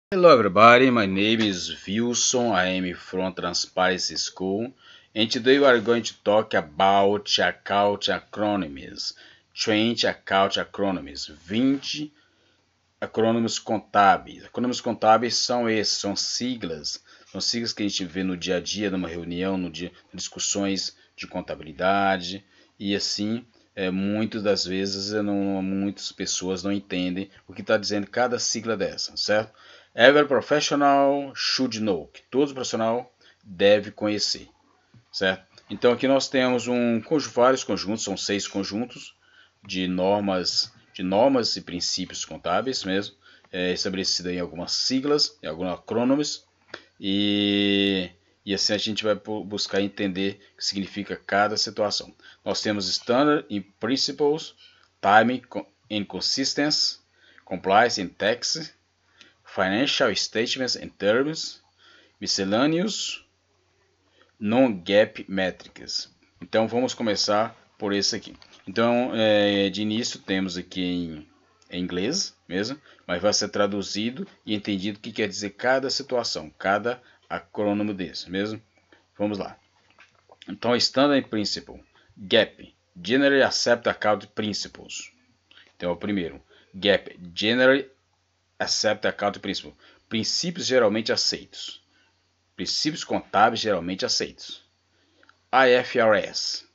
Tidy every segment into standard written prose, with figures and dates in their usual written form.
Hello everybody, my name is Wilson. I am from Transparency School, and today we are going to talk about account acronyms, 20 account acronyms, 20 acrônimos contábeis. Acrônimos contábeis são esses, são siglas que a gente vê no dia a dia, numa reunião, discussões de contabilidade, e assim, muitas das vezes muitas pessoas não entendem o que está dizendo cada sigla dessa, certo? Every professional should know, que todo profissional deve conhecer, certo? Então aqui nós temos vários conjuntos, são 6 conjuntos de normas e princípios contábeis mesmo, estabelecido em algumas siglas, em alguns acrônimos, e assim a gente vai buscar entender o que significa cada situação. Nós temos Standard and Principles, Time and Consistency, Compliance and Tax, Financial Statements and Terms, Miscellaneous, Non-GAAP Metrics. Então vamos começar por esse aqui. Então de início temos aqui em inglês mesmo, mas vai ser traduzido e entendido o que quer dizer cada situação, cada acrônimo desse mesmo. Vamos lá. Então Standard Principle, GAAP, Generally Accepted Accounting Principles. Então é o primeiro. GAAP, Generally Accepted Accounting Principles, princípios geralmente aceitos. Princípios contábeis geralmente aceitos. IFRS,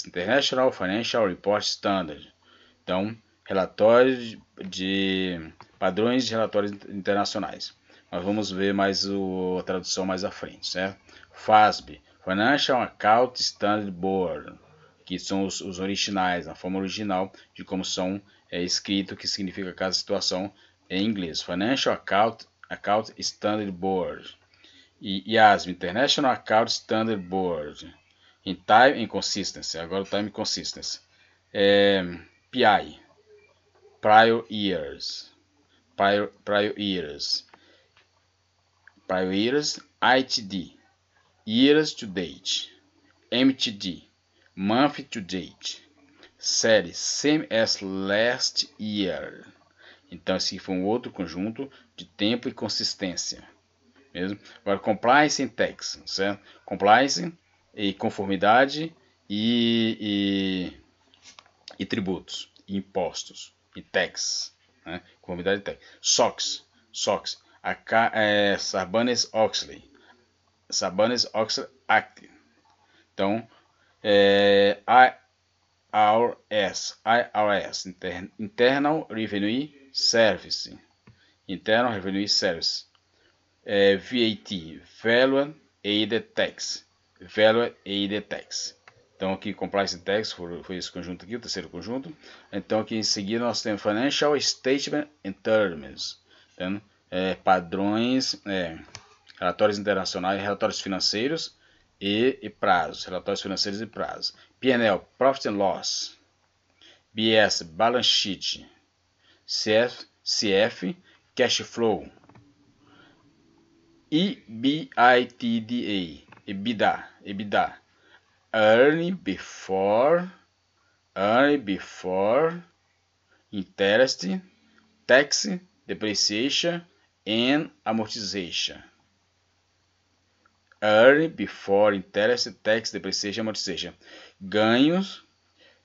International Financial Report Standard. Então, relatórios de padrões de relatórios internacionais. Nós vamos ver mais a tradução mais à frente, certo? FASB, Financial Accounting Standard Board, que são os originais, a forma original de como são escrito, o que significa cada situação em inglês. Financial Account Standard Board. E IASB, International Account Standard Board. Em Time and Consistency, agora o Time and Consistency. PI, Prior Years. ITD, Years to Date. MTD, Month to Date. Série, Same as Last Year. Então esse foi um outro conjunto de tempo e consistência. Mesmo. Agora, Compliance and Tax, certo? Compliance e conformidade e tributos, e impostos, e tax, né? Conformidade e tax. SOX, Sarbanes-Oxley Act. Então, IRS, Internal Revenue Service, VAT, Value Added Tax, Então aqui Compliance Tax foi esse conjunto aqui, o terceiro conjunto. Então aqui em seguida nós temos Financial Statement and Terms, então, padrões, relatórios internacionais, relatórios financeiros e prazos, relatórios financeiros e prazos. P&L, Profit and Loss. BS, Balance Sheet. CF, Cash Flow. EBITDA, Earn before interest, tax, depreciation and amortization. Earn before interest, tax, depreciation and amortization. Ganhos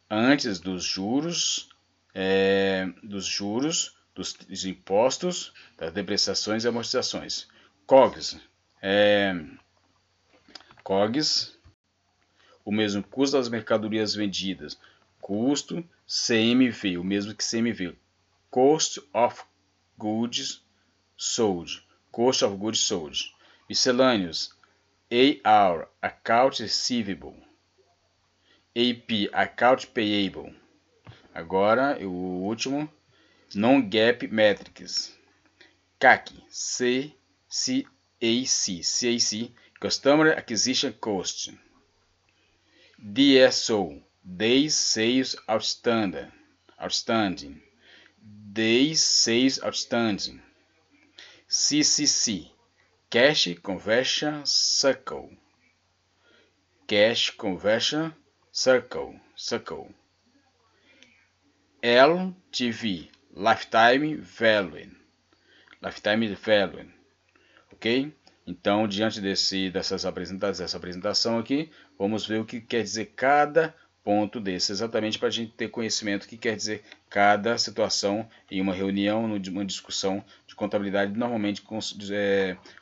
antes dos juros, dos impostos, das depreciações e amortizações. COGS, o mesmo custo das mercadorias vendidas. Custo CMV, o mesmo que CMV. Cost of Goods Sold. Miscellaneous, AR, Account Receivable. AP, Account Payable. Agora, o último, Non-GAAP Metrics. CAC, CAC, Customer Acquisition Cost. DSO, Days Sales Outstanding. Days Sales Outstanding. CCC, Cash Conversion Cycle. LTV, Lifetime Value. Lifetime Value, ok? Então, diante dessa apresentação aqui, vamos ver o que quer dizer cada ponto desse, exatamente para a gente ter conhecimento do que quer dizer cada situação em uma reunião, numa discussão de contabilidade, normalmente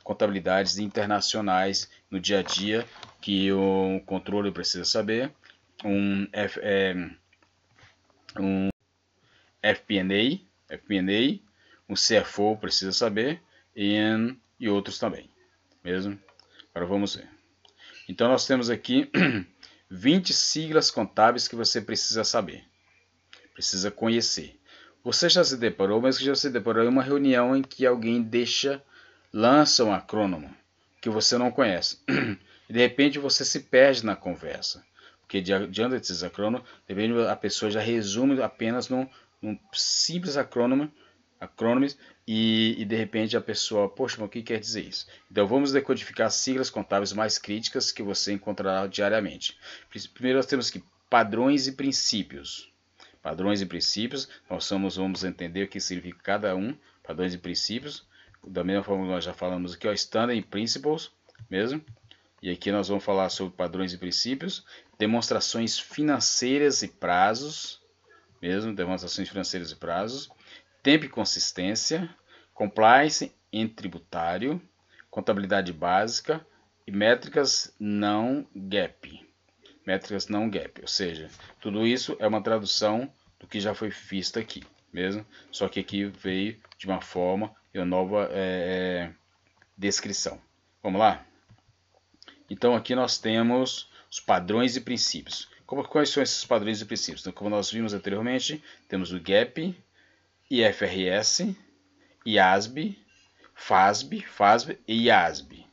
contabilidades internacionais no dia a dia, que o controle precisa saber, um FP&A, um CFO precisa saber, e outros também, mesmo? Agora vamos ver. Então nós temos aqui 20 siglas contábeis que você precisa saber, precisa conhecer. Você já se deparou, mas que já se deparou em uma reunião em que alguém lança um acrônimo que você não conhece. E de repente você se perde na conversa. Porque diante desses acrônimos, a pessoa já resume apenas num simples acrônimo e de repente a pessoa, poxa, mas o que quer dizer isso? Então vamos decodificar as siglas contábeis mais críticas que você encontrará diariamente. Primeiro nós temos que padrões e princípios. Padrões e princípios, vamos entender o que significa cada um, padrões e princípios. Da mesma forma que nós já falamos aqui, Standard Principles, mesmo. E aqui nós vamos falar sobre padrões e princípios, demonstrações financeiras e prazos, tempo e consistência, compliance em tributário, contabilidade básica e métricas não GAAP. Ou seja, tudo isso é uma tradução do que já foi visto aqui, mesmo. Só que aqui veio de uma forma e uma nova descrição. Vamos lá? Então aqui nós temos os padrões e princípios. Quais são esses padrões e princípios? Então, como nós vimos anteriormente, temos o GAAP, IFRS, IASB, FASB e IASB.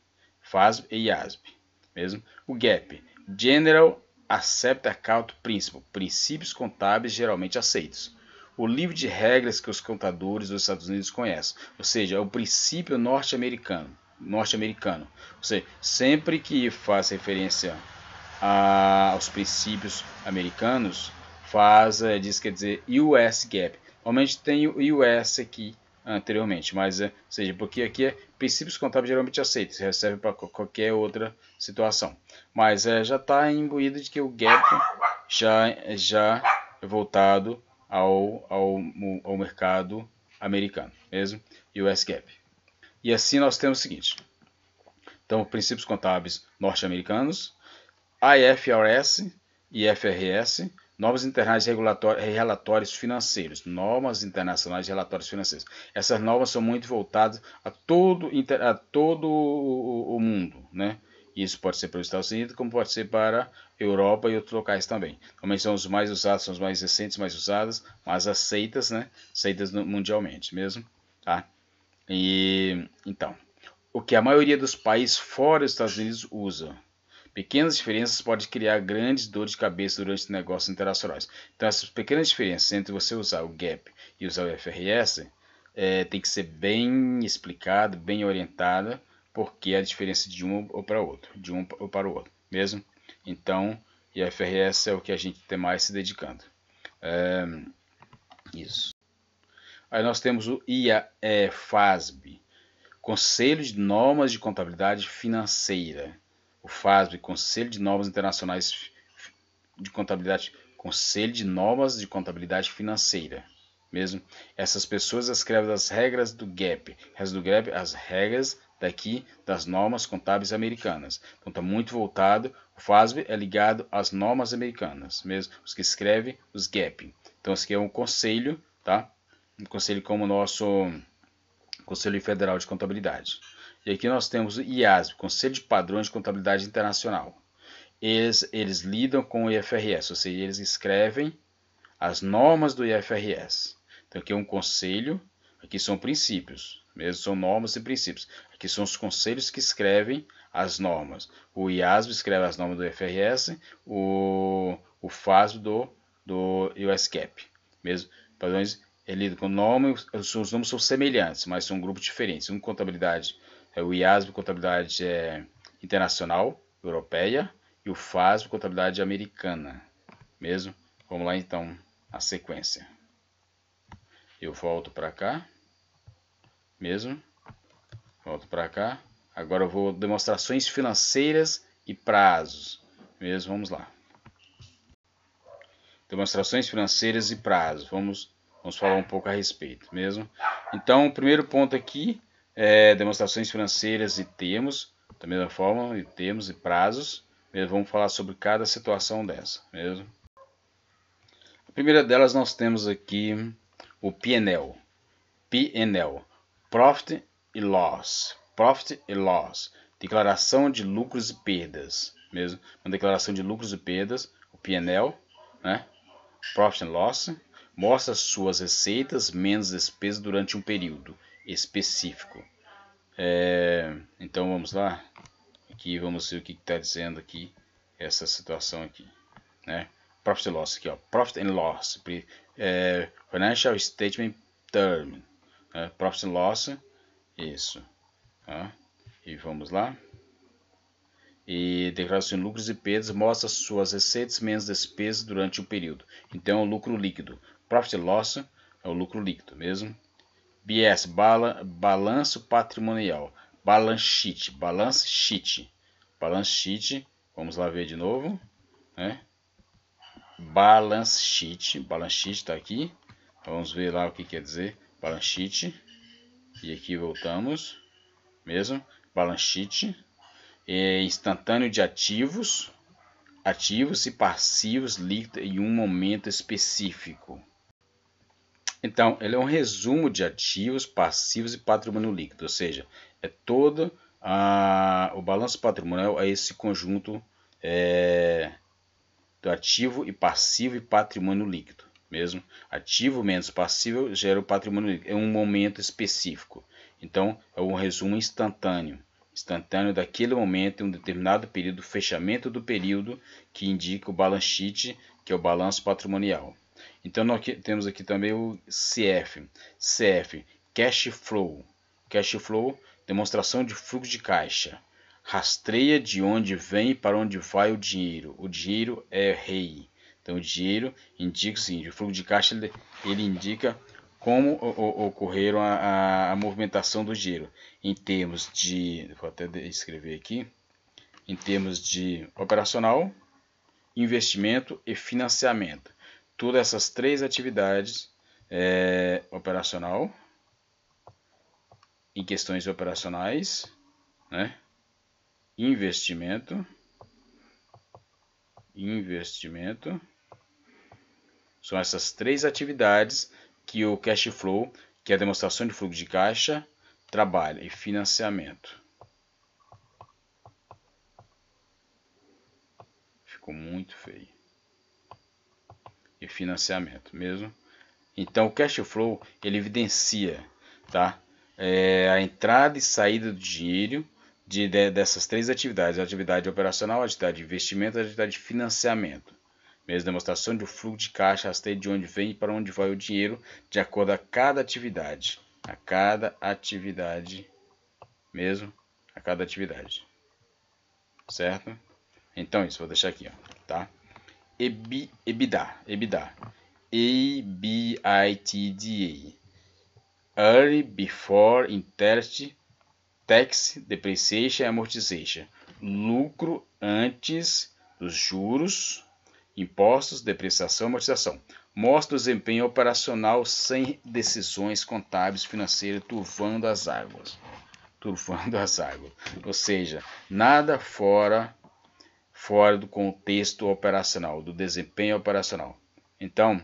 Mesmo? O GAAP, General Accepted Account Principle, princípios contábeis geralmente aceitos. O livro de regras que os contadores dos Estados Unidos conhecem, ou seja, é o princípio norte-americano. Ou seja, sempre que faz referência aos princípios americanos, quer dizer US GAAP. Normalmente tem o US aqui anteriormente, mas seja, porque aqui é princípios contábeis geralmente aceitos, serve para qualquer outra situação. Mas já está imbuído de que o GAAP já é voltado ao mercado americano, mesmo, US GAAP. E assim nós temos o seguinte, então princípios contábeis norte-americanos, IFRS e IFRS, normas internacionais de relatórios financeiros. Essas normas são muito voltadas a todo o mundo, né? Isso pode ser para os Estados Unidos, como pode ser para a Europa e outros locais também. Também são os mais usados, são os mais recentes, mais usadas, mas aceitas, né? Aceitas mundialmente mesmo, tá? E então, o que a maioria dos países fora dos Estados Unidos usa. Pequenas diferenças podem criar grandes dores de cabeça durante negócios internacionais. Então, essas pequenas diferenças entre você usar o GAAP e usar o IFRS tem que ser bem explicada, bem orientada, porque a diferença de um ou para o outro, mesmo. Então, o IFRS é o que a gente tem mais se dedicando. Isso. Aí nós temos o FASB, Conselho de Normas de Contabilidade Financeira. O FASB, Conselho de Normas Internacionais de Contabilidade, Conselho de Normas de Contabilidade Financeira, mesmo. Essas pessoas escrevem as regras do GAAP, as regras daqui das normas contábeis americanas. Então está muito voltado, o FASB é ligado às normas americanas, mesmo, os que escrevem os GAAP. Então esse aqui é um conselho, tá? Um conselho como o nosso Conselho Federal de Contabilidade. E aqui nós temos o IASB, Conselho de Padrões de Contabilidade Internacional. Eles lidam com o IFRS, ou seja, eles escrevem as normas do IFRS. Então aqui é um conselho, aqui são princípios, mesmo são normas e princípios. Aqui são os conselhos que escrevem as normas. O IASB escreve as normas do IFRS, o FASB do US GAAP. Mesmo, padrões, ele lida com normas, os nomes são semelhantes, mas são grupos diferentes. Um contabilidade o IASB, contabilidade internacional, europeia, e o FASB, contabilidade americana, mesmo. Vamos lá então, a sequência. Eu volto para cá. mesmo. Volto para cá. Agora eu vou demonstrações financeiras e prazos, mesmo. Vamos lá. Demonstrações financeiras e prazos. Vamos falar um pouco a respeito, mesmo. Então, o primeiro ponto aqui é demonstrações financeiras e termos, da mesma forma, e termos e prazos. Mesmo. Vamos falar sobre cada situação dessa, mesmo. A primeira delas nós temos aqui o P&L. P&L, Profit e Loss. Profit e Loss, declaração de lucros e perdas, mesmo. Uma declaração de lucros e perdas, o P&L, né? Profit and Loss, mostra suas receitas menos despesas durante um período específico. Então vamos lá, aqui vamos ver o que está dizendo aqui essa situação aqui, né? Profit and Loss aqui, ó. Profit and Loss, Financial Statement Term, Profit and Loss, isso. E vamos lá. E declaração de lucros e perdas mostra suas receitas menos despesas durante o período. Então é o lucro líquido. Profit and Loss é o lucro líquido mesmo. BS, balanço patrimonial. Balance sheet. Balance sheet. Balance sheet. Vamos lá ver de novo, né? Balance sheet. Balance sheet está aqui. Vamos ver lá o que quer dizer balance sheet. E aqui voltamos, mesmo. Balance sheet. Instantâneo de ativos e passivos líquidos em um momento específico. Então, ele é um resumo de ativos, passivos e patrimônio líquido, ou seja, é todo o balanço patrimonial é esse conjunto do ativo e passivo e patrimônio líquido, mesmo. Ativo menos passivo gera o patrimônio líquido, é um momento específico. Então, é um resumo instantâneo daquele momento em um determinado período, fechamento do período que indica o balance sheet, que é o balanço patrimonial. Então nós temos aqui também o CF, Cash Flow. Cash Flow, demonstração de fluxo de caixa. Rastreia de onde vem e para onde vai o dinheiro. O dinheiro é rei. Então o dinheiro indica o seguinte, o fluxo de caixa ele indica como ocorreram a movimentação do dinheiro em termos de, vou até escrever aqui, em termos de operacional, investimento e financiamento. Todas essas três atividades, operacional, em questões operacionais, né? Investimento, são essas três atividades que o cash flow, que é a demonstração de fluxo de caixa, trabalha, e financiamento. Ficou muito feio. E financiamento mesmo. Então o cash flow ele evidencia, tá? A entrada e saída do dinheiro dessas três atividades: a atividade operacional, a atividade de investimento e a atividade de financiamento. Mesmo demonstração de fluxo de caixa, rastreio de onde vem e para onde vai o dinheiro, de acordo a cada atividade. A cada atividade. Certo? Então isso, vou deixar aqui, ó, tá? EBITDA. Early Before Interest, Tax, Depreciation e Amortization. Lucro antes dos juros, impostos, depreciação e amortização. Mostra o desempenho operacional sem decisões contábeis financeiras turvando as águas. Ou seja, nada fora do contexto operacional, do desempenho operacional. Então,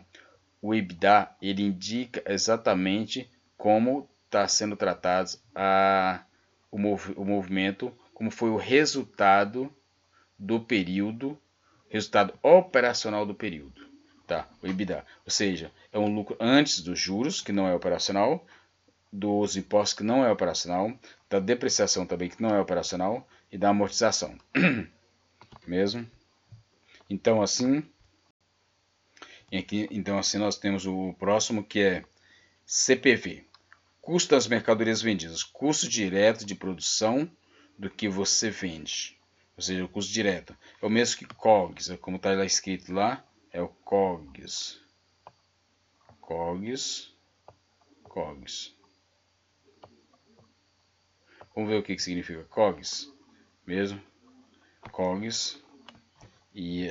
o EBITDA ele indica exatamente como está sendo tratado o movimento, como foi o resultado do período, resultado operacional do período, tá? O EBITDA, ou seja, é um lucro antes dos juros, que não é operacional, dos impostos, que não é operacional, da depreciação também, que não é operacional, e da amortização. Mesmo. Então assim nós temos o próximo, que é CPV, custo das mercadorias vendidas, custo direto de produção do que você vende, ou seja, o custo direto é o mesmo que COGS, como está lá escrito lá, é o COGS, Vamos ver o que significa COGS, mesmo? COGS, e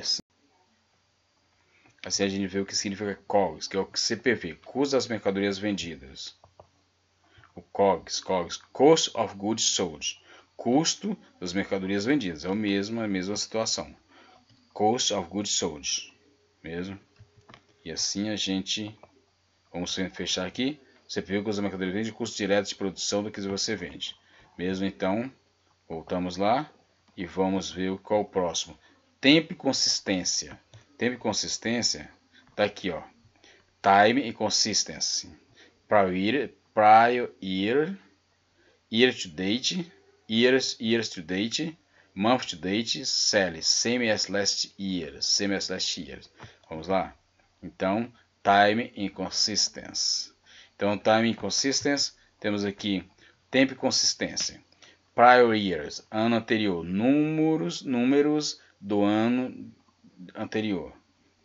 assim a gente vê o que significa COGS, que é o CPV, custo das mercadorias vendidas. O COGS, Cost of Goods Sold, custo das mercadorias vendidas, é a mesma situação. Cost of Goods Sold, mesmo? E assim a gente, vamos fechar aqui, CPV, custo das mercadorias vendidas, custo direto de produção do que você vende, mesmo? Então, voltamos lá e vamos ver qual o próximo. Tempo e consistência. Tempo e consistência está aqui, ó. Time e consistency. Prior year, year to date, years to date, month to date, same as last year, Vamos lá? Então, time e consistency. Então, time e consistency, temos aqui tempo e consistência. Prior years, ano anterior, números do ano anterior,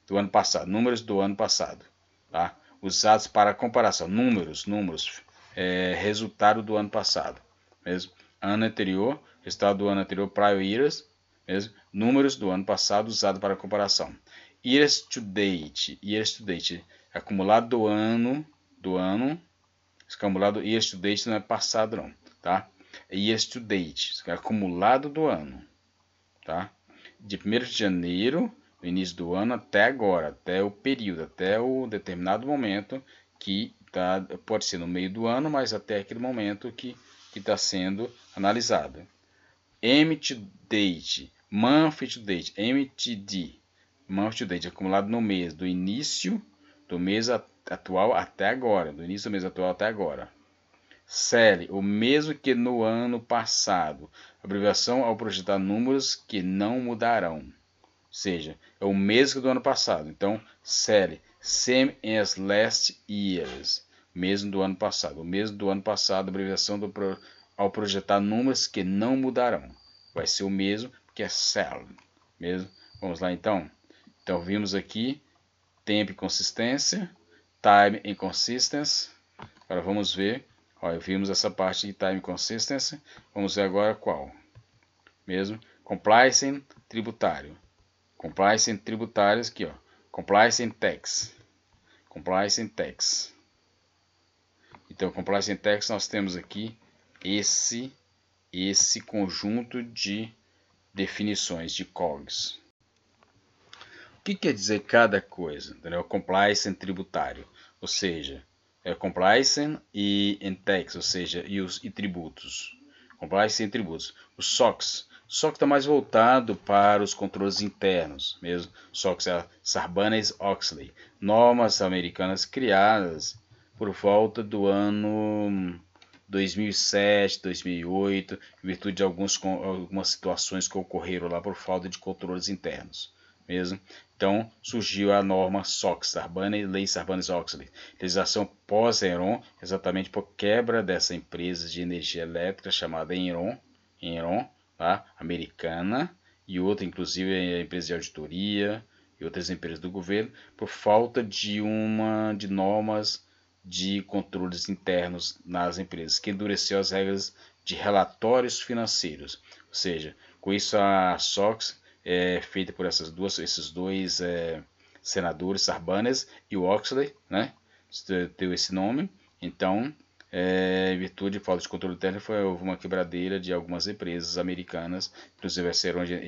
do ano passado, números do ano passado, tá? Usados para comparação, números, resultado do ano passado, mesmo? Ano anterior, resultado do ano anterior, prior years, mesmo? Números do ano passado usado para comparação. Years to date, acumulado do ano, acumulado years to date não é passado não, tá? Years to date, acumulado do ano, tá? De 1º de janeiro, no início do ano, até agora, até o período, até o determinado momento que tá, pode ser no meio do ano, mas até aquele momento que está sendo analisado. M to date, month to date, MTD, month to date, acumulado no mês, do início do mês atual até agora, do início do mês atual até agora. Série, o mesmo que no ano passado. Abreviação ao projetar números que não mudarão. Ou seja, é o mesmo que do ano passado. Então, série, same as last years. Mesmo do ano passado. O mesmo do ano passado, abreviação ao projetar números que não mudarão. Vai ser o mesmo, porque é cell. Mesmo. Vamos lá então. Então, vimos aqui tempo e consistência, time e consistency. Agora vamos ver. Olha, vimos essa parte de time consistency. Vamos ver agora qual? Mesmo. Compliance tributário. Compliance tributários aqui, ó. Compliance tax. Compliance tax. Então, compliance tax nós temos aqui esse conjunto de definições de COGS. O que quer dizer cada coisa? Entendeu? Compliance tributário, ou seja, compliance e tax, ou seja, e tributos. Compliance e tributos. O SOX. O SOX está mais voltado para os controles internos, mesmo. SOX é a Sarbanes-Oxley. Normas americanas criadas por volta do ano 2007, 2008, em virtude de algumas situações que ocorreram lá por falta de controles internos, mesmo. Então, surgiu a norma SOX, Lei Sarbanes-Oxley, legislação pós-Enron, exatamente por quebra dessa empresa de energia elétrica chamada Enron, tá? Americana, e outra, inclusive, a empresa de auditoria e outras empresas do governo, por falta de normas de controles internos nas empresas, que endureceu as regras de relatórios financeiros. Ou seja, com isso a SOX é feita por esses dois senadores, Sarbanes e Oxley, né? Deu esse nome. Então, em virtude de falta de controle interno, houve uma quebradeira de algumas empresas americanas, inclusive a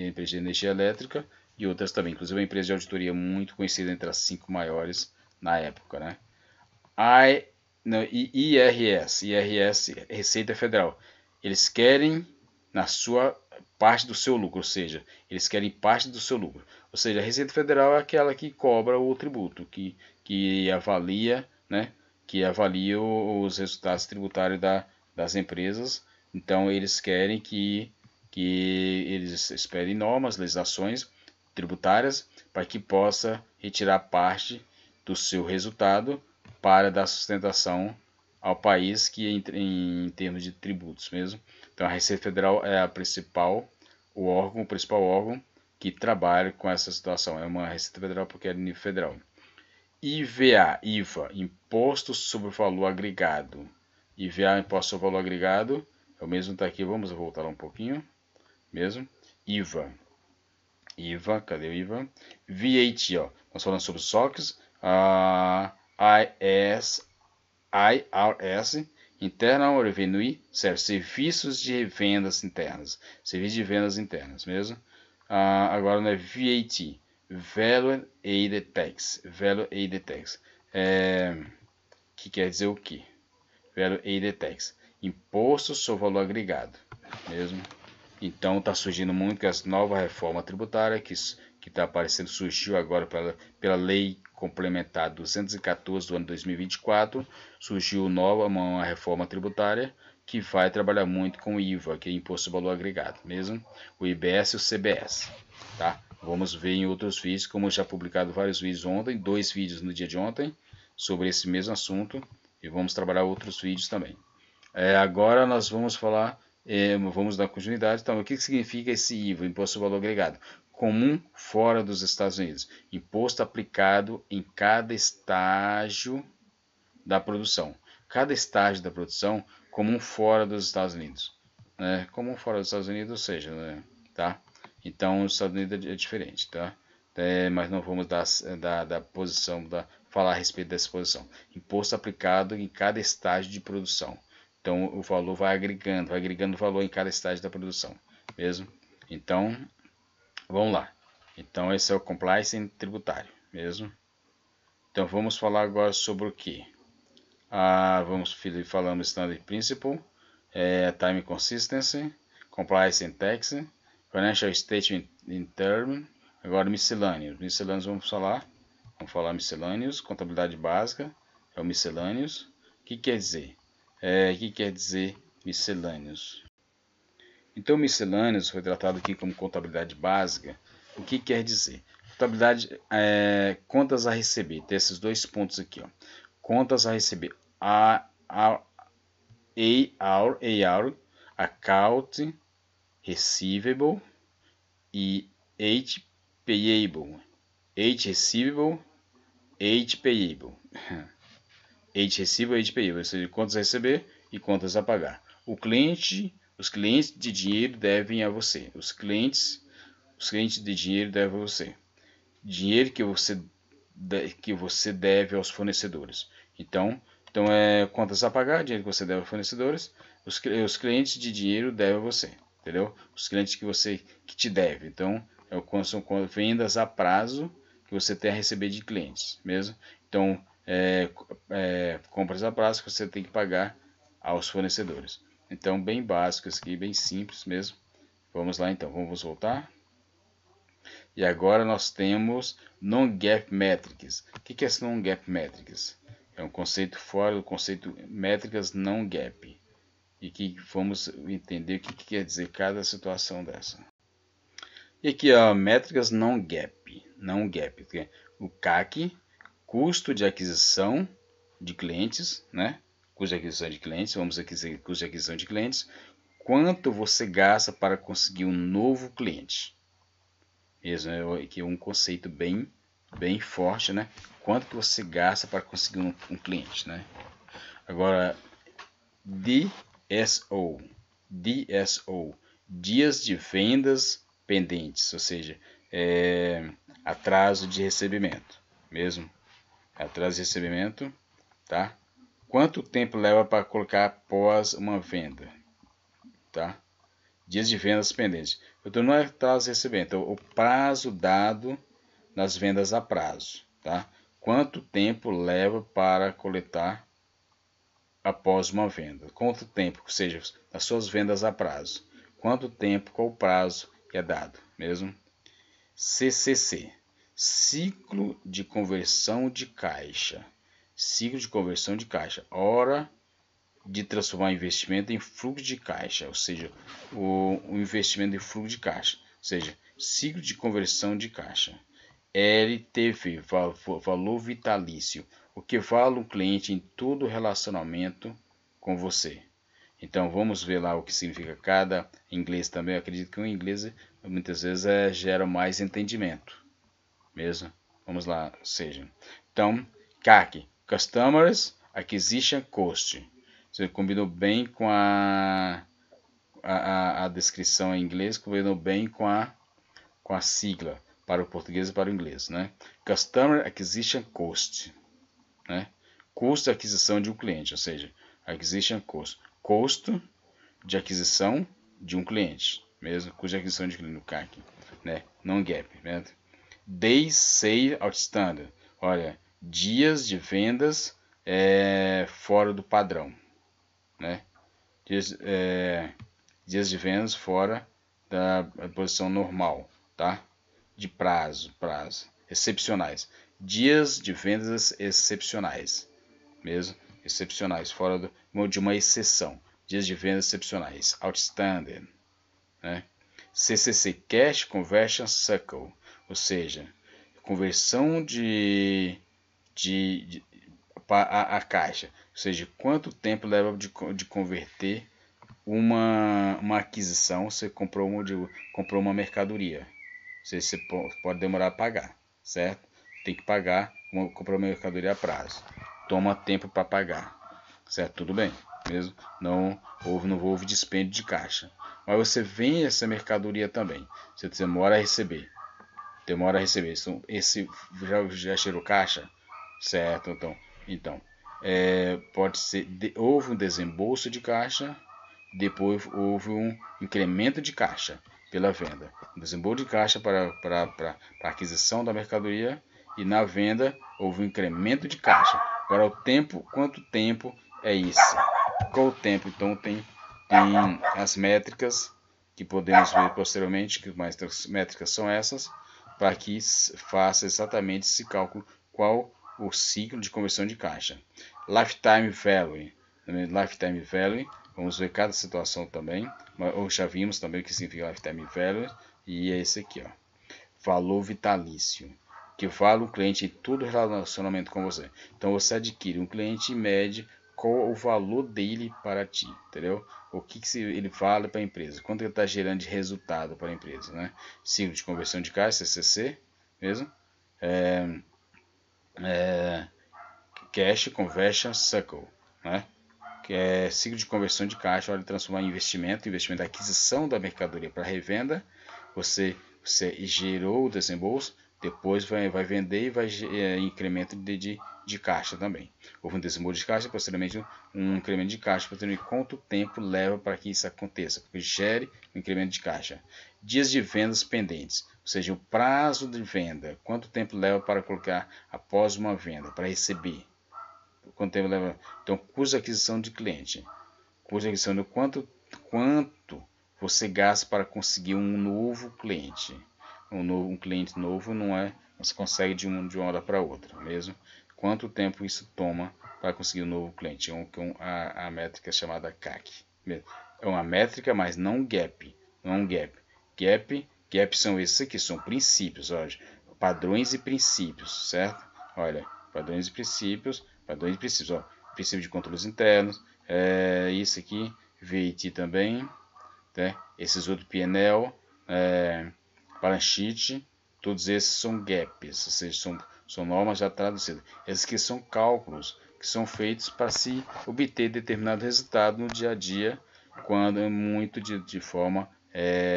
empresa de energia elétrica e outras também, inclusive uma empresa de auditoria muito conhecida entre as 5 maiores na época, né? IRS, Receita Federal, eles querem na sua parte do seu lucro, ou seja, eles querem parte do seu lucro. Ou seja, a Receita Federal é aquela que cobra o tributo, que avalia, né, os resultados tributários das empresas. Então, eles querem que eles esperem normas, legislações tributárias para que possa retirar parte do seu resultado para dar sustentação ao país que em termos de tributos mesmo. Então a Receita Federal é o principal órgão que trabalha com essa situação. É uma Receita Federal porque é nível federal. IVA, Imposto sobre o Valor Agregado. IVA, Imposto sobre o Valor Agregado, É o mesmo tá aqui, vamos voltar lá um pouquinho, mesmo. IVA. IVA, cadê o IVA? VAT, ó, nós falamos sobre SOX, IRS, Internal Revenue Service, serviços de vendas internas, serviços de vendas internas, mesmo. Agora não é VAT, Value Added Tax, Value Added Tax, que quer dizer o que? Value Added Tax, imposto sobre valor agregado, mesmo. Então está surgindo muito que essa nova reforma tributária que está aparecendo, surgiu agora pela lei complementar 214 do ano 2024, surgiu uma reforma tributária que vai trabalhar muito com o IVA, que é Imposto sobre Valor Agregado, mesmo o IBS e o CBS, tá? Vamos ver em outros vídeos, como já publicado vários vídeos ontem, 2 vídeos no dia de ontem, sobre esse mesmo assunto, e vamos trabalhar outros vídeos também. Agora nós vamos falar, vamos dar continuidade. Então, o que significa esse IVA, Imposto sobre Valor Agregado? Comum fora dos Estados Unidos. Imposto aplicado em cada estágio da produção. Cada estágio da produção, comum fora dos Estados Unidos. Né? Comum fora dos Estados Unidos, ou seja, né? Tá? Então, os Estados Unidos é diferente, tá? Mas não vamos dar posição, falar a respeito dessa posição. Imposto aplicado em cada estágio de produção. Então, o valor vai agregando valor em cada estágio da produção, mesmo. Então, vamos lá. Então, esse é o compliance tributário, mesmo. Então, vamos falar agora sobre o que? Vamos falando Standard Principle, Time Consistency, Compliance and Tax, Financial Statement in Term, agora miscelâneos. Miscelâneos vamos falar miscelâneos, contabilidade básica, é o miscelâneos. O que quer dizer? O que quer dizer miscelâneos? Então, miscelâneos foi tratado aqui como contabilidade básica. O que quer dizer? Contabilidade, contas a receber. Tem esses 2 pontos aqui, ó. Contas a receber. AR, Account Receivable e H Payable. H Receivable, H Payable. H Receivable e H Payable, ou seja, contas a receber e contas a pagar. Os clientes de dinheiro devem a você. Os clientes de dinheiro devem a você. Dinheiro que você deve aos fornecedores. Então contas a pagar, dinheiro que você deve aos fornecedores. Os clientes de dinheiro devem a você, entendeu? Os clientes que te deve. Então, são vendas a prazo que você tem a receber de clientes, mesmo. Então, compras a prazo que você tem que pagar aos fornecedores. Então, bem básico isso aqui, bem simples mesmo. Vamos lá então, vamos voltar. E agora nós temos Non-GAAP Metrics. O que é esse Non-GAAP Metrics? É um conceito fora do conceito métricas não GAAP. E que vamos entender o que quer dizer cada situação dessa. E aqui, ó, métricas não GAAP. Não GAAP. O CAC, custo de aquisição de clientes, né? Custo de aquisição de clientes, vamos aqui dizer custo de aquisição de clientes. Quanto você gasta para conseguir um novo cliente? Mesmo, aqui é um conceito bem forte, né? Quanto que você gasta para conseguir um cliente, né? Agora, DSO, dias de vendas pendentes, ou seja, atraso de recebimento, mesmo, atraso de recebimento, tá? Quanto tempo leva para colocar após uma venda, tá? Dias de vendas pendentes. Eu não é atraso de recebimento, é o prazo dado nas vendas a prazo, tá? Quanto tempo leva para coletar após uma venda? Quanto tempo, ou seja, as suas vendas a prazo? Quanto tempo, qual o prazo que é dado, mesmo? CCC, ciclo de conversão de caixa. Ciclo de conversão de caixa, hora de transformar investimento em fluxo de caixa, ou seja, o investimento em fluxo de caixa, ou seja, ciclo de conversão de caixa. LTV, valor vitalício, o que vale um cliente em todo relacionamento com você. Então vamos ver lá o que significa cada, em inglês também, eu acredito que o inglês muitas vezes gera mais entendimento, mesmo. Vamos lá, seja. Então, CAC, Customers Acquisition Cost. Você combinou bem com a descrição em inglês combinou bem com a sigla para o português e para o inglês, né? Customer Acquisition Cost, né? Custo de aquisição de um cliente, ou seja, Acquisition Cost, custo de aquisição de um cliente, mesmo custo de aquisição de cliente no CAC, né? Não gap, né? Days Sale Outstanding, olha, dias de vendas fora do padrão, né? Dias de vendas fora da posição normal, tá? De prazo, excepcionais, dias de vendas excepcionais, mesmo excepcionais, fora de uma exceção, dias de vendas excepcionais, outstanding, né? CCC, Cash Conversion Cycle, ou seja, conversão a caixa, ou seja, quanto tempo leva de converter uma aquisição. Você comprou uma mercadoria, você pode demorar a pagar, certo? Tem que pagar, comprou uma mercadoria a prazo, toma tempo para pagar, certo? Tudo bem, mesmo não houve dispêndio de caixa, mas você vende essa mercadoria também, você demora a receber. Então, esse já gerou caixa, certo? Então pode ser houve um desembolso de caixa, depois houve um incremento de caixa pela venda, um desembolso de caixa para a aquisição da mercadoria, e na venda houve um incremento de caixa. Agora o tempo, quanto tempo é isso? Qual o tempo? Então tem as métricas que podemos ver posteriormente, que mais métricas são essas, para que faça exatamente esse cálculo, qual o ciclo de conversão de caixa. Lifetime Value. Lifetime Value, vamos ver cada situação também, ou já vimos também o que significa Lifetime Value, e é esse aqui, ó. Valor vitalício, que vale o cliente em todo relacionamento com você. Então você adquire um cliente e mede qual o valor dele para ti, entendeu? O que ele vale para a empresa, quanto ele está gerando de resultado para a empresa, né? Ciclo de conversão de caixa, CCC, mesmo. Cash Conversion Cycle, né? Que é ciclo de conversão de caixa, hora de transformar em investimento da aquisição da mercadoria para revenda. Você gerou o desembolso, depois vai vender e vai incremento de caixa também. Houve um desembolso de caixa, posteriormente um incremento de caixa, posteriormente quanto tempo leva para que isso aconteça, porque gere um incremento de caixa. Dias de vendas pendentes, ou seja, o prazo de venda, quanto tempo leva para colocar após uma venda, para receber. Quanto tempo leva? Então, custo de aquisição de cliente, custo de aquisição de quanto você gasta para conseguir um novo cliente. Um cliente novo não você consegue de uma hora para outra, mesmo. Quanto tempo isso toma para conseguir um novo cliente? A métrica chamada CAC. É uma métrica, mas não gap. Não é um gap. Gap são esses aqui, são princípios, olha, padrões e princípios, certo? Olha, padrões e princípios, ó, princípio de controles internos, isso aqui, VAT também, né? Esses outros PNL, balance sheet, todos esses são gaps, ou seja, são normas já traduzidas. Esses aqui são cálculos que são feitos para se obter determinado resultado no dia a dia, quando é muito de forma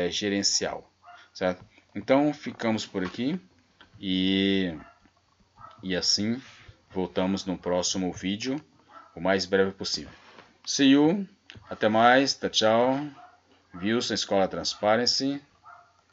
gerencial, certo? Então ficamos por aqui e assim voltamos no próximo vídeo o mais breve possível. See you, até mais, tchau. Wilson Escola Transparency.